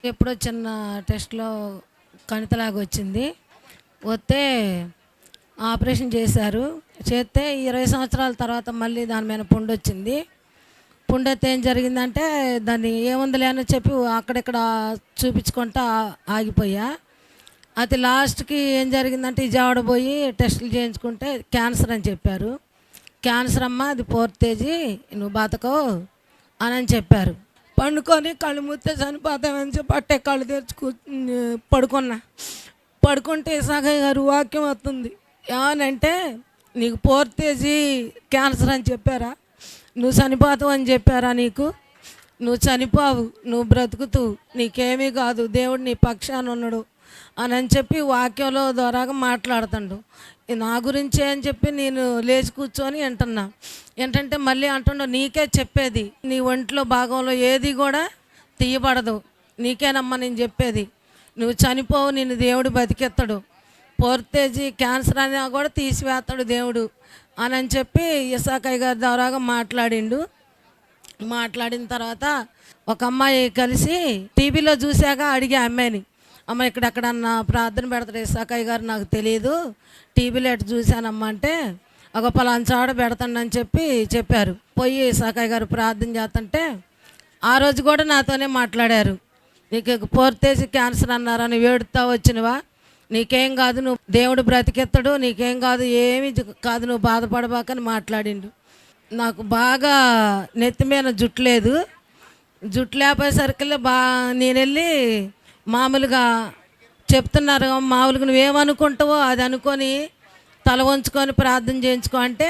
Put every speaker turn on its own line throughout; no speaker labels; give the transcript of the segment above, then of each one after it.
ఎప్పుడో చిన్న టెస్ట్లో కణితలాగా వచ్చింది. వస్తే ఆపరేషన్ చేశారు. చేస్తే 20 సంవత్సరాల తర్వాత మళ్ళీ దాని మీద పుండు వచ్చింది. పుండు వస్తే ఏం జరిగిందంటే దాన్ని ఏముందిలే అని చెప్పి అక్కడిక్కడ చూపించుకుంటా ఆగిపోయా. అది లాస్ట్కి ఏం జరిగిందంటే విజయవాడ పోయి టెస్టులు చేయించుకుంటే క్యాన్సర్ అని చెప్పారు. క్యాన్సర్ అమ్మ, అది 4th స్టేజ్, నువ్వు బతకవు అని చెప్పారు. పండుకొని కళ్ళు మూస్తే చనిపోతామని చెప్పి అట్టే కళ్ళు తెరుచుకు పడుకుంటే సాగయ్య గారు వాక్యం వస్తుంది. ఏమనంటే, నీకు 4th స్టేజ్ క్యాన్సర్ అని చెప్పారా, నువ్వు చనిపోతావు అని చెప్పారా, నీకు నువ్వు చనిపోవు, నువ్వు బ్రతుకుతూ, నీకేమీ కాదు, దేవుడు నీ పక్షాన ఉన్నాడు అని చెప్పి వాక్యంలో ద్వారాగా మాట్లాడుతాడు. నా గురించే అని చెప్పి నేను లేచి కూర్చొని వింటున్నా. ఏంటంటే మళ్ళీ అంటుండో, నీకే చెప్పేది, నీ ఒంట్లో భాగంలో ఏది కూడా తీయబడదు, నీకేనమ్మా నేను చెప్పేది, నువ్వు చనిపోవు, నిన్ను దేవుడు బతికెత్తాడు, 4th స్టేజ్ క్యాన్సర్ అని కూడా తీసివేస్తాడు దేవుడు అని చెప్పి ఇసాకయ్య గారి ద్వారాగా మాట్లాడిన తర్వాత ఒక అమ్మాయి కలిసి టీవీలో చూశాక అడిగే అమ్మాయిని, అమ్మ ఇక్కడెక్కడన్నా ప్రార్థన పెడతాడు ఇసాకయ్య గారు, నాకు తెలియదు, టీవీలో ఎటు చూశానమ్మా అంటే, ఒక పలాంచాడ పెడతాడని చెప్పారు. పోయి ఇసాకయ్య గారు ప్రార్థన చేస్తుంటే ఆ రోజు కూడా నాతోనే మాట్లాడారు. నీకు 4th స్టేజ్ క్యాన్సర్ అన్నారా, నువ్వు ఏడుతా వచ్చినవా, నీకేం కాదు, నువ్వు దేవుడు బ్రతికెత్తాడు, నీకేం కాదు, ఏమి కాదు, నువ్వు బాధపడబాకని మాట్లాడిండు. నాకు బాగా నెత్తి మీద జుట్టు లేదు. జుట్టు లేకపోయేసరికి నేను వెళ్ళి మామూలుగా చెప్తున్నారు, మామూలుగా నువ్వేమనుకుంటావో అది అనుకొని తల వంచుకొని ప్రార్థన చేయించుకో అంటే,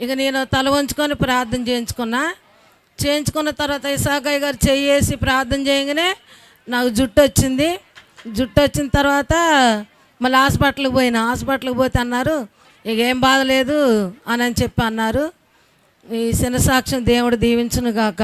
ఇక నేను తల వంచుకొని ప్రార్థన చేయించుకున్న తర్వాత ఇసాకయ్య గారు చెయ్యేసి ప్రార్థన చేయగానే నాకు జుట్టు వచ్చింది. జుట్టు వచ్చిన తర్వాత మళ్ళీ హాస్పిటల్కి పోతే అన్నారు, ఇక ఏం బాధ లేదు అని చెప్పి అన్నారు. ఈ చిన్న సాక్ష్యం దేవుడు దీవించును గాక.